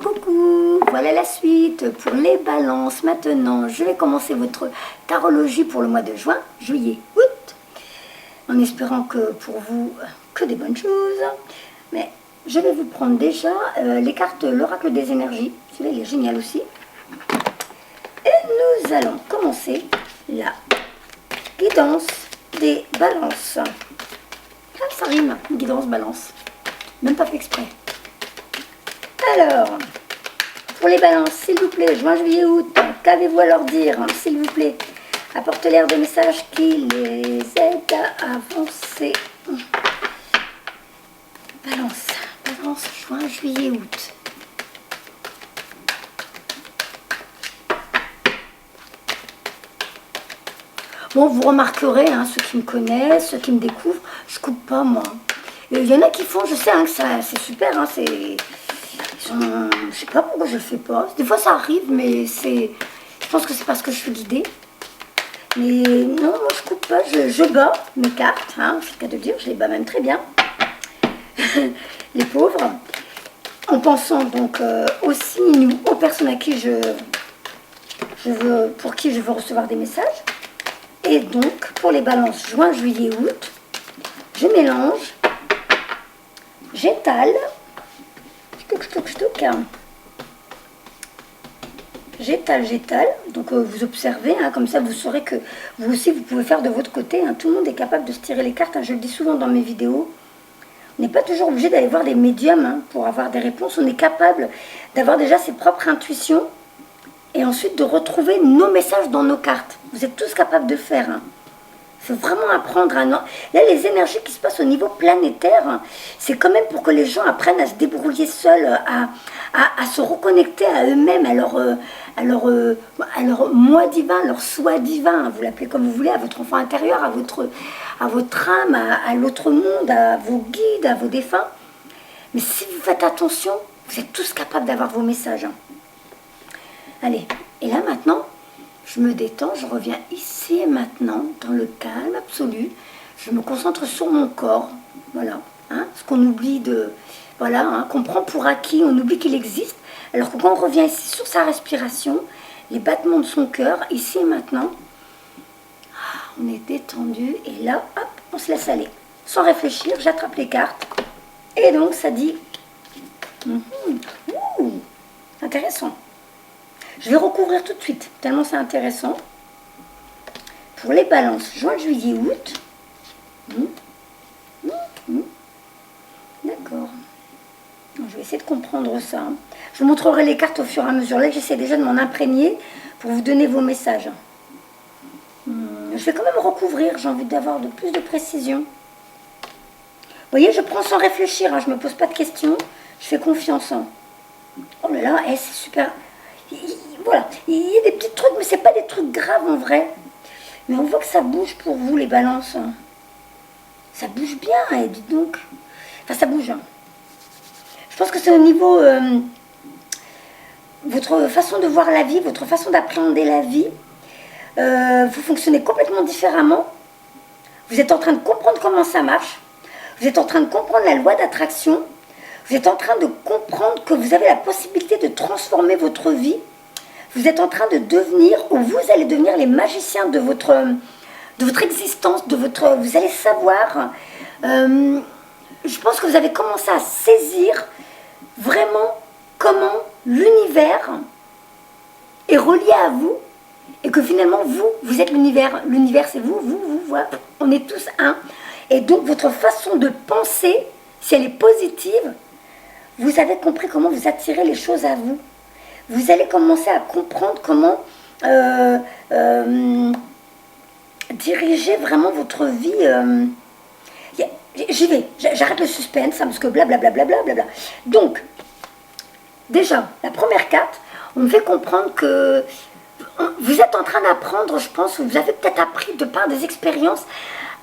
coucou, voilà la suite pour les balances. Maintenant, je vais commencer votre tarologie pour le mois de juin, juillet, août, en espérant que pour vous, que des bonnes choses. Mais je vais vous prendre déjà les cartes l'oracle des énergies, celui-là il est génial aussi. Et nous allons commencer la guidance des balances. Ah, ça rime, guidance balance, même pas fait exprès. Alors, pour les balances, s'il vous plaît, juin, juillet, août, qu'avez-vous à leur dire, s'il vous plaît? Apportez-leur des messages qui les aident à avancer. Balance, balance, juin, juillet, août. Bon, vous remarquerez, hein, ceux qui me connaissent, ceux qui me découvrent, je coupe pas, moi. Il y en a qui font, je sais hein, que c'est super, hein, je sais pas pourquoi je le fais pas. Des fois ça arrive, mais je pense que c'est parce que je suis guidée. Mais non, moi je coupe pas, je bats mes cartes, hein, c'est le cas de dire, je les bats même très bien. Les pauvres. En pensant donc aux signes ou aux personnes à qui pour qui je veux recevoir des messages. Et donc, pour les balances juin, juillet, août, je mélange, j'étale, j'étale, donc vous observez, hein, comme ça vous saurez que vous aussi vous pouvez faire de votre côté, hein, tout le monde est capable de se tirer les cartes, hein, je le dis souvent dans mes vidéos, on n'est pas toujours obligé d'aller voir des médiums hein, pour avoir des réponses, on est capable d'avoir déjà ses propres intuitions, et ensuite de retrouver nos messages dans nos cartes, vous êtes tous capables de faire, hein. Il faut vraiment apprendre à... Là, les énergies qui se passent au niveau planétaire, c'est quand même pour que les gens apprennent à se débrouiller seuls, à se reconnecter à eux-mêmes, à leur moi divin, leur soi divin, vous l'appelez comme vous voulez, à votre enfant intérieur, à votre âme, à l'autre monde, à vos guides, à vos défunts. Mais si vous faites attention, vous êtes tous capables d'avoir vos messages. Hein. Allez, et là maintenant... Je me détends, je reviens ici et maintenant, dans le calme absolu. Je me concentre sur mon corps, voilà. Hein, ce qu'on oublie de... Voilà, hein, qu'on prend pour acquis, on oublie qu'il existe. Alors que quand on revient ici sur sa respiration, les battements de son cœur, ici et maintenant, on est détendu. Et là, hop, on se laisse aller. Sans réfléchir, j'attrape les cartes. Et donc, ça dit... ouh, intéressant. Je vais recouvrir tout de suite, tellement c'est intéressant. Pour les balances, juin, juillet, août. D'accord. Je vais essayer de comprendre ça. Je vous montrerai les cartes au fur et à mesure. Là, j'essaie déjà de m'en imprégner pour vous donner vos messages. Je vais quand même recouvrir, j'ai envie d'avoir de plus de précision. Vous voyez, je prends sans réfléchir, hein, je ne me pose pas de questions. Je fais confiance. Hein. Oh là là, c'est super... Voilà, il y a des petits trucs, mais c'est pas des trucs graves en vrai. Mais on voit que ça bouge pour vous, les balances. Ça bouge bien, et dites donc. Enfin, ça bouge. Hein. Je pense que c'est au niveau... votre façon de voir la vie, votre façon d'appréhender la vie. Vous fonctionnez complètement différemment. Vous êtes en train de comprendre comment ça marche. Vous êtes en train de comprendre la loi d'attraction. Vous êtes en train de comprendre que vous avez la possibilité de transformer votre vie. Vous êtes en train de devenir, ou vous allez devenir les magiciens de votre existence, vous allez savoir. Je pense que vous avez commencé à saisir vraiment comment l'univers est relié à vous et que finalement vous êtes l'univers. L'univers c'est vous, voilà. On est tous un. Et donc votre façon de penser, si elle est positive, vous avez compris comment vous attirez les choses à vous. Vous allez commencer à comprendre comment diriger vraiment votre vie. J'y vais, j'arrête le suspense, hein, parce que blablabla. Donc, déjà, la première carte, on me fait comprendre que vous êtes en train d'apprendre, je pense, vous avez peut-être appris de par des expériences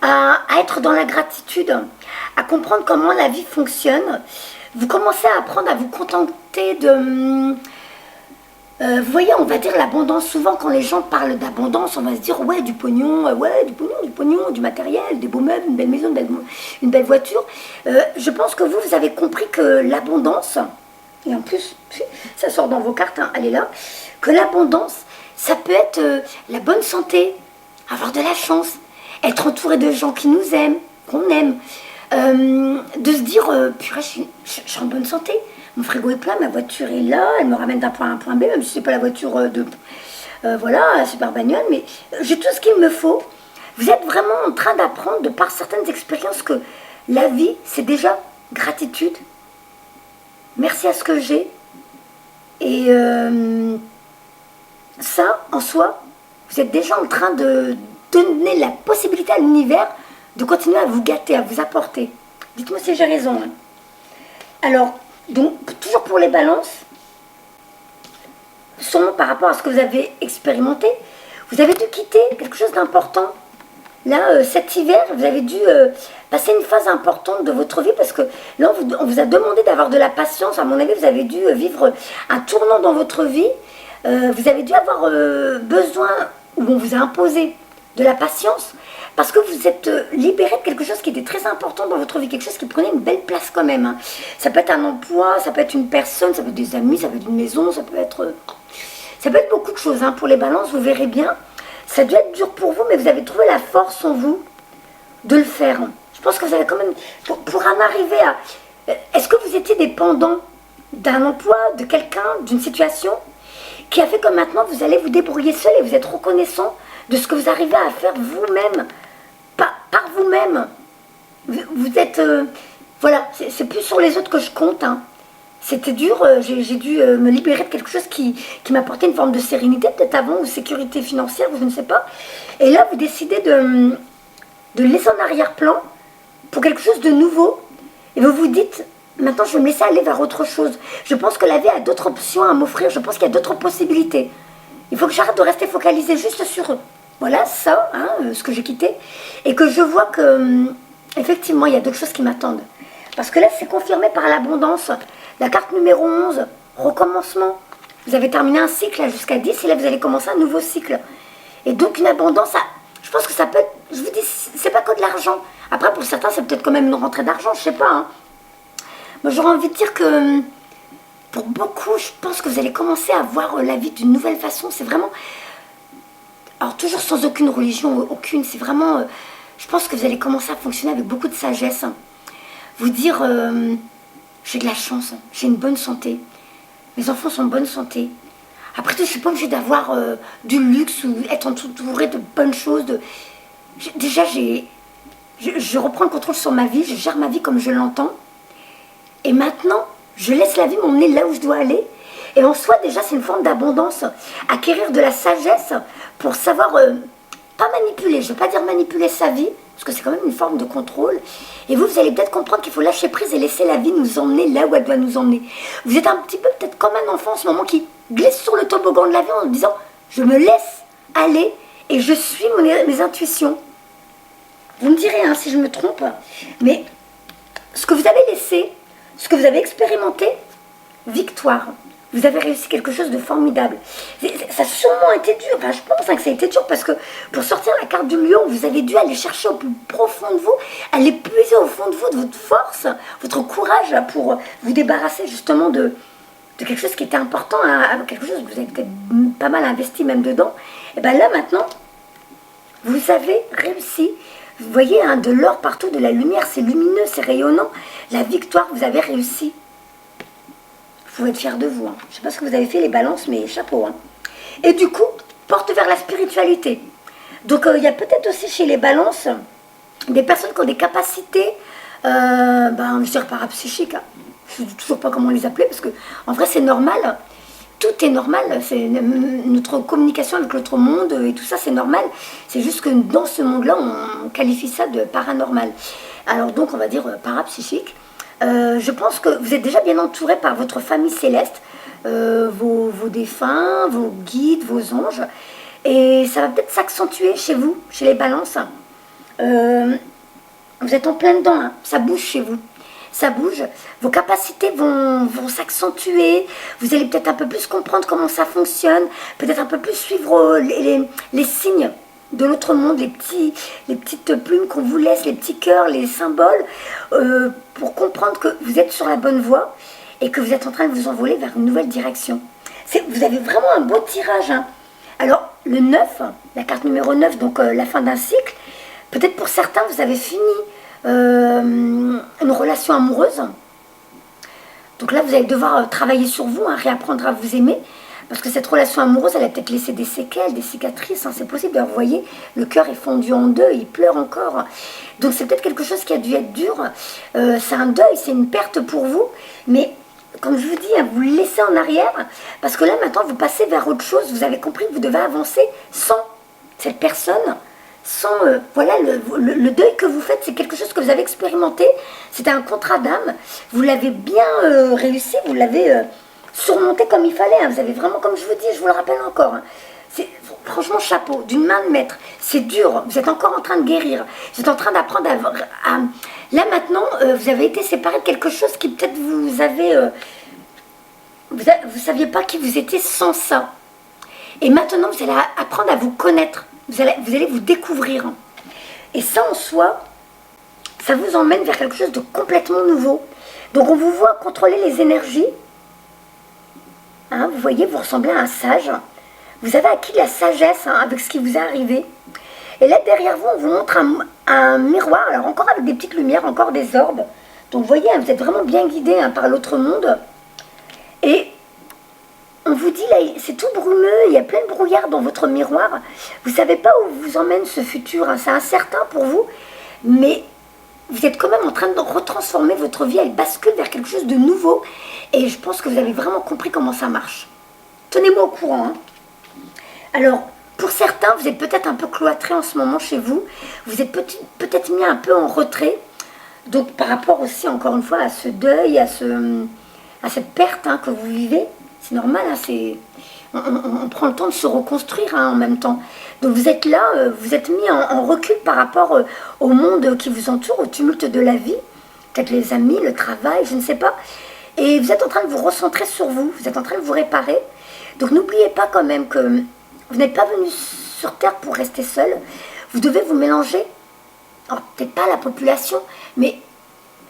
à être dans la gratitude, à comprendre comment la vie fonctionne. Vous commencez à apprendre à vous contenter de... vous voyez, on va dire l'abondance. Souvent, quand les gens parlent d'abondance, on va se dire, ouais, du pognon, du matériel, des beaux meubles, une belle maison, une belle voiture. Je pense que vous avez compris que l'abondance, et en plus, ça sort dans vos cartes, hein, elle est là, que l'abondance, ça peut être la bonne santé, avoir de la chance, être entouré de gens qui nous aiment, qu'on aime, de se dire, purée, je suis en bonne santé, mon frigo est plein, ma voiture est là, elle me ramène d'un point A à un point B, même si c'est pas la voiture voilà, la super bagnole, mais j'ai tout ce qu'il me faut. Vous êtes vraiment en train d'apprendre, de par certaines expériences, que la vie, c'est déjà gratitude. Merci à ce que j'ai. Et ça, en soi, vous êtes déjà en train de donner la possibilité à l'univers de continuer à vous gâter, à vous apporter. Dites-moi si j'ai raison. Hein. Alors, donc, toujours pour les balances, sûrement par rapport à ce que vous avez expérimenté, vous avez dû quitter quelque chose d'important. Là, cet hiver, vous avez dû passer une phase importante de votre vie parce que là, on vous a demandé d'avoir de la patience. À mon avis, vous avez dû vivre un tournant dans votre vie. Vous avez dû avoir besoin, ou on vous a imposé de la patience parce que vous êtes libéré de quelque chose qui était très important dans votre vie, quelque chose qui prenait une belle place quand même. Hein. Ça peut être un emploi, ça peut être une personne, ça peut être des amis, ça peut être une maison, ça peut être beaucoup de choses. Hein. Pour les balances, vous verrez bien. Ça doit être dur pour vous, mais vous avez trouvé la force en vous de le faire. Je pense que vous avez quand même... Pour en arriver à... Est-ce que vous étiez dépendant d'un emploi, de quelqu'un, d'une situation qui a fait que maintenant vous allez vous débrouiller seul et vous êtes reconnaissant de ce que vous arrivez à faire vous-même, par vous-même. Vous êtes... voilà, c'est plus sur les autres que je compte. Hein. C'était dur, j'ai dû me libérer de quelque chose qui m'apportait une forme de sérénité, peut-être avant, ou sécurité financière, je ne sais pas. Et là, vous décidez de laisser en arrière-plan pour quelque chose de nouveau. Et vous vous dites, maintenant, je vais me laisser aller vers autre chose. Je pense que la vie a d'autres options à m'offrir, je pense qu'il y a d'autres possibilités. Il faut que j'arrête de rester focalisée juste sur voilà, ça, hein, ce que j'ai quitté, et que je vois que, effectivement, il y a d'autres choses qui m'attendent. Parce que là, c'est confirmé par l'abondance. La carte numéro 11, recommencement. Vous avez terminé un cycle jusqu'à 10 et là, vous allez commencer un nouveau cycle. Et donc, une abondance, je pense que ça peut être, je vous dis, c'est pas que de l'argent. Après, pour certains, c'est peut-être quand même une rentrée d'argent, je sais pas. Hein. Moi, j'aurais envie de dire que, pour beaucoup, je pense que vous allez commencer à voir la vie d'une nouvelle façon. C'est vraiment, alors toujours sans aucune religion, aucune, c'est vraiment, je pense que vous allez commencer à fonctionner avec beaucoup de sagesse. Vous dire... j'ai de la chance, j'ai une bonne santé, mes enfants sont en bonne santé. Après tout, je ne suis pas obligée d'avoir du luxe ou être entourée de bonnes choses. Déjà, je reprends le contrôle sur ma vie, je gère ma vie comme je l'entends. Et maintenant, je laisse la vie m'emmener là où je dois aller. Et en soi, déjà, c'est une forme d'abondance. Acquérir de la sagesse pour savoir, pas manipuler, je ne veux pas dire manipuler sa vie, parce que c'est quand même une forme de contrôle. Et vous allez peut-être comprendre qu'il faut lâcher prise et laisser la vie nous emmener là où elle doit nous emmener. Vous êtes un petit peu peut-être comme un enfant en ce moment qui glisse sur le toboggan de la vie en disant « je me laisse aller et je suis mes intuitions ». Vous me direz hein, si je me trompe, mais ce que vous avez laissé, ce que vous avez expérimenté, victoire. Vous avez réussi quelque chose de formidable. Ça a sûrement été dur, enfin je pense hein, que ça a été dur parce que pour sortir la carte du lion, vous avez dû aller chercher au plus profond de vous, aller puiser au fond de vous, de votre force, votre courage là, pour vous débarrasser justement de quelque chose qui était important, hein, quelque chose que vous avez peut-être pas mal investi même dedans. Et bien là maintenant, vous avez réussi. Vous voyez, hein, de l'or partout, de la lumière, c'est lumineux, c'est rayonnant. La victoire, vous avez réussi. Vous pouvez être fiers de vous. Hein. Je ne sais pas ce que vous avez fait, les balances, mais chapeau. Hein. Et du coup, porte vers la spiritualité. Donc, il y a peut-être aussi chez les balances des personnes qui ont des capacités, je dirais parapsychiques. Hein. Je ne sais toujours pas comment les appeler, parce que en vrai, c'est normal. Tout est normal. C'est notre communication avec l'autre monde et tout ça, c'est normal. C'est juste que dans ce monde-là, on qualifie ça de paranormal. Alors donc, on va dire parapsychique. Je pense que vous êtes déjà bien entouré par votre famille céleste, vos défunts, vos guides, vos anges. Et ça va peut-être s'accentuer chez vous, chez les balances. Vous êtes en plein dedans, hein. Ça bouge chez vous. Ça bouge, vos capacités vont s'accentuer, vous allez peut-être un peu plus comprendre comment ça fonctionne, peut-être un peu plus suivre les signes de l'autre monde, les petites plumes qu'on vous laisse, les petits cœurs, les symboles, pour comprendre que vous êtes sur la bonne voie. et que vous êtes en train de vous envoler vers une nouvelle direction. Vous avez vraiment un beau tirage. Hein. Alors, le 9, la carte numéro 9, donc la fin d'un cycle, peut-être pour certains, vous avez fini une relation amoureuse. Donc là, vous allez devoir travailler sur vous, hein, réapprendre à vous aimer. Parce que cette relation amoureuse, elle a peut-être laissé des séquelles, des cicatrices, hein, c'est possible. Alors, vous voyez, le cœur est fondu en deux, il pleure encore. Donc c'est peut-être quelque chose qui a dû être dur. C'est un deuil, c'est une perte pour vous. Mais comme je vous dis, hein, vous le laissez en arrière. Parce que là, maintenant, vous passez vers autre chose. Vous avez compris que vous devez avancer sans cette personne. Sans, voilà, le deuil que vous faites, c'est quelque chose que vous avez expérimenté. C'était un contrat d'âme. Vous l'avez bien réussi, vous l'avez... surmonter comme il fallait, hein. Vous avez vraiment, comme je vous dis, je vous le rappelle encore, hein. C'est franchement chapeau, d'une main de maître, c'est dur, vous êtes encore en train de guérir, vous êtes en train d'apprendre à... Là maintenant, vous avez été séparé de quelque chose qui peut-être vous avez... vous ne saviez pas qui vous étiez sans ça. Et maintenant, vous allez apprendre à vous connaître, vous allez vous découvrir. Et ça en soi, ça vous emmène vers quelque chose de complètement nouveau. Donc on vous voit contrôler les énergies. Hein, vous voyez, vous ressemblez à un sage. Vous avez acquis de la sagesse, hein, avec ce qui vous est arrivé. Et là, derrière vous, on vous montre un miroir. Alors, encore avec des petites lumières, encore des orbes. Donc, vous voyez, hein, vous êtes vraiment bien guidé, hein, par l'autre monde. Et on vous dit, là, c'est tout brumeux. Il y a plein de brouillard dans votre miroir. Vous ne savez pas où vous emmène ce futur. Hein, c'est incertain pour vous. Mais vous êtes quand même en train de retransformer votre vie. Elle bascule vers quelque chose de nouveau. Et je pense que vous avez vraiment compris comment ça marche. Tenez-moi au courant. Hein. Alors, pour certains, vous êtes peut-être un peu cloîtrés en ce moment chez vous. Vous êtes peut-être mis un peu en retrait. Donc, par rapport aussi, encore une fois, à ce deuil, à cette perte, hein, que vous vivez. C'est normal, hein, on prend le temps de se reconstruire, hein, en même temps. Donc, vous êtes là, vous êtes mis en recul par rapport au monde qui vous entoure, au tumulte de la vie. Peut-être les amis, le travail, je ne sais pas. Et vous êtes en train de vous recentrer sur vous, vous êtes en train de vous réparer. Donc n'oubliez pas quand même que vous n'êtes pas venu sur Terre pour rester seul. Vous devez vous mélanger. Alors peut-être pas la population, mais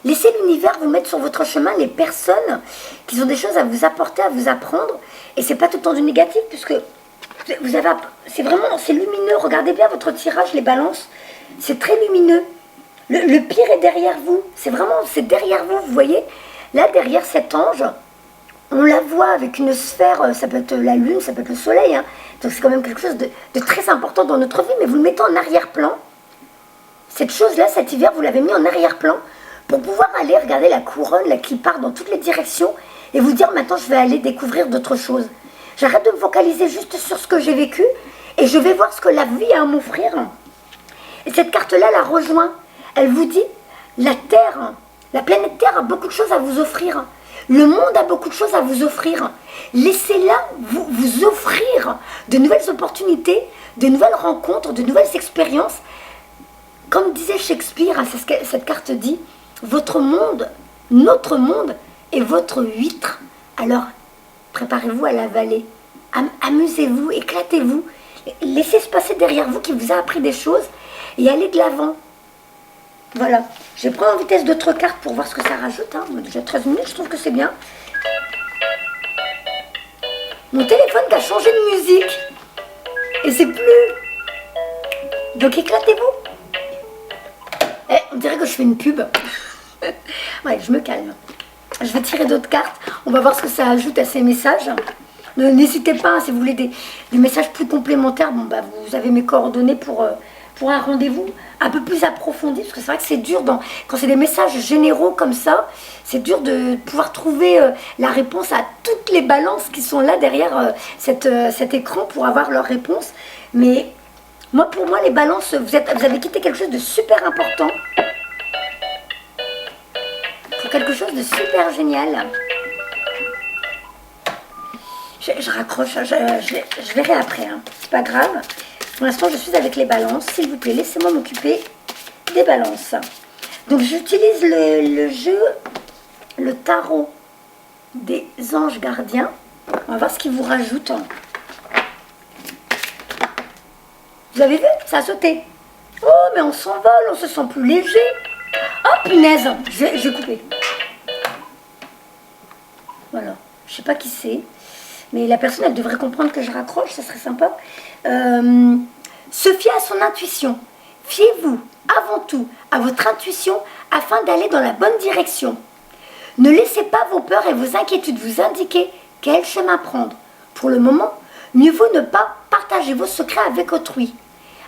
laissez l'univers vous mettre sur votre chemin les personnes qui ont des choses à vous apporter, à vous apprendre. Et c'est pas tout le temps du négatif, puisque vous avez, c'est lumineux. Regardez bien votre tirage, les balances. C'est très lumineux. Le pire est derrière vous. C'est derrière vous, vous voyez. Là, derrière cet ange, on la voit avec une sphère, ça peut être la lune, ça peut être le soleil. Hein. Donc c'est quand même quelque chose de très important dans notre vie, mais vous le mettez en arrière-plan. Cette chose-là, cet hiver, vous l'avez mis en arrière-plan pour pouvoir aller regarder la couronne là, qui part dans toutes les directions et vous dire maintenant, je vais aller découvrir d'autres choses. J'arrête de me focaliser juste sur ce que j'ai vécu et je vais voir ce que la vie a à m'offrir. Et cette carte-là la rejoint. Elle vous dit, la Terre... La planète Terre a beaucoup de choses à vous offrir. Le monde a beaucoup de choses à vous offrir. Laissez-la vous offrir de nouvelles opportunités, de nouvelles rencontres, de nouvelles expériences. Comme disait Shakespeare, hein, c'est ce que cette carte dit, votre monde, notre monde est votre huître. Alors, préparez-vous à l'avaler. Amusez-vous, éclatez-vous. Laissez se passer derrière vous qui vous a appris des choses et allez de l'avant. Voilà, je vais prendre en vitesse d'autres cartes pour voir ce que ça rajoute. Hein. Déjà 13 minutes, je trouve que c'est bien. Mon téléphone qui a changé de musique. Et c'est plus... Donc éclatez-vous. On dirait que je fais une pub. Ouais, je me calme. Je vais tirer d'autres cartes. On va voir ce que ça ajoute à ces messages. N'hésitez pas, hein, si vous voulez des messages plus complémentaires, bon, bah, vous avez mes coordonnées pour un rendez-vous un peu plus approfondi, parce que c'est vrai que c'est dur, quand c'est des messages généraux comme ça, c'est dur de pouvoir trouver la réponse à toutes les balances qui sont là derrière cet écran pour avoir leur réponse. Mais pour moi, les balances, vous avez quitté quelque chose de super important, pour quelque chose de super génial. Je raccroche, je verrai après, hein. C'est pas grave. Pour l'instant, je suis avec les balances. S'il vous plaît, laissez-moi m'occuper des balances. Donc, j'utilise le jeu, le tarot des anges gardiens. On va voir ce qu'ils vous rajoutent. Vous avez vu? Ça a sauté. Oh, mais on s'envole, on se sent plus léger. Oh, punaise, je vais couper. Voilà. Je sais pas qui c'est. Mais la personne, elle devrait comprendre que je raccroche, ça serait sympa. Se fier à son intuition. Fiez-vous avant tout à votre intuition afin d'aller dans la bonne direction. Ne laissez pas vos peurs et vos inquiétudes vous indiquer quel chemin prendre. Pour le moment, mieux vaut ne pas partager vos secrets avec autrui.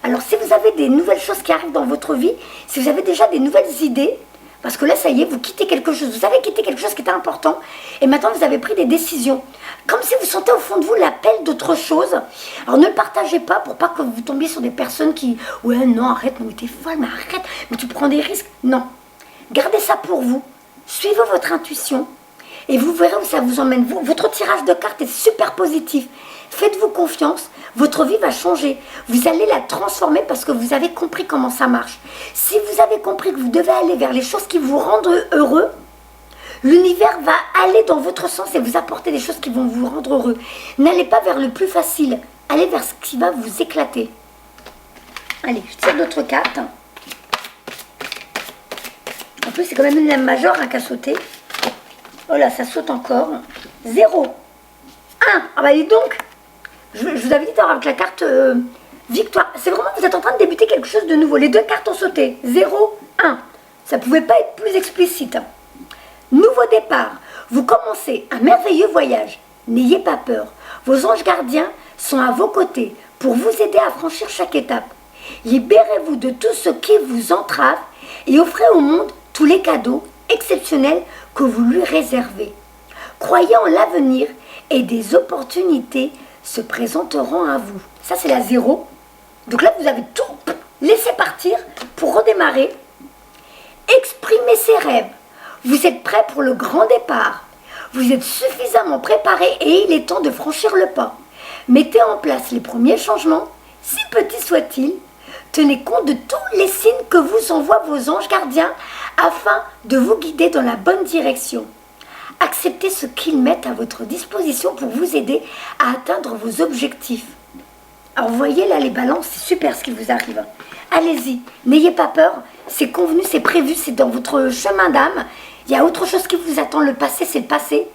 Alors si vous avez des nouvelles choses qui arrivent dans votre vie, si vous avez déjà des nouvelles idées, parce que là, ça y est, vous quittez quelque chose. Vous avez quitté quelque chose qui était important. Et maintenant, vous avez pris des décisions. Comme si vous sentez au fond de vous l'appel d'autre chose. Alors, ne le partagez pas pour pas que vous tombiez sur des personnes qui... Ouais, non, arrête, mais t'es folle, mais arrête. Mais tu prends des risques. Non. Gardez ça pour vous. Suivez votre intuition. Et vous verrez où ça vous emmène. Votre tirage de cartes est super positif. Faites-vous confiance. Votre vie va changer. Vous allez la transformer parce que vous avez compris comment ça marche. Si vous avez compris que vous devez aller vers les choses qui vous rendent heureux, l'univers va aller dans votre sens et vous apporter des choses qui vont vous rendre heureux. N'allez pas vers le plus facile. Allez vers ce qui va vous éclater. Allez, je tire d'autres cartes. En plus, c'est quand même une lame majeure qui a sauté. Oh là, ça saute encore. 0. 1. Ah bah dis donc. Je vous avais dit avec la carte victoire. C'est vraiment, vous êtes en train de débuter quelque chose de nouveau. Les deux cartes ont sauté. 0, 1. Ça ne pouvait pas être plus explicite. Nouveau départ. Vous commencez un merveilleux voyage. N'ayez pas peur. Vos anges gardiens sont à vos côtés pour vous aider à franchir chaque étape. Libérez-vous de tout ce qui vous entrave et offrez au monde tous les cadeaux exceptionnels que vous lui réservez. Croyez en l'avenir et des opportunités se présenteront à vous. Ça, c'est la 0. Donc là, vous avez tout laissé partir pour redémarrer. Exprimez ses rêves. Vous êtes prêt pour le grand départ. Vous êtes suffisamment préparé et il est temps de franchir le pas. Mettez en place les premiers changements, si petits soient-ils. Tenez compte de tous les signes que vous envoient vos anges gardiens afin de vous guider dans la bonne direction. Acceptez ce qu'ils mettent à votre disposition pour vous aider à atteindre vos objectifs. Alors vous voyez là les balances, c'est super ce qui vous arrive. Allez-y, n'ayez pas peur, c'est convenu, c'est prévu, c'est dans votre chemin d'âme. Il y a autre chose qui vous attend, le passé c'est le passé.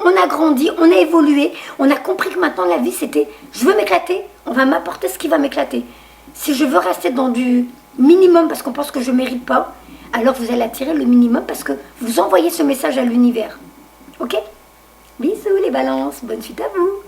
On a grandi, on a évolué, on a compris que maintenant la vie c'était je veux m'éclater, on va m'apporter ce qui va m'éclater. Si je veux rester dans du minimum parce qu'on pense que je ne mérite pas, alors vous allez attirer le minimum parce que vous envoyez ce message à l'univers. Ok? Bisous les balances, bonne suite à vous.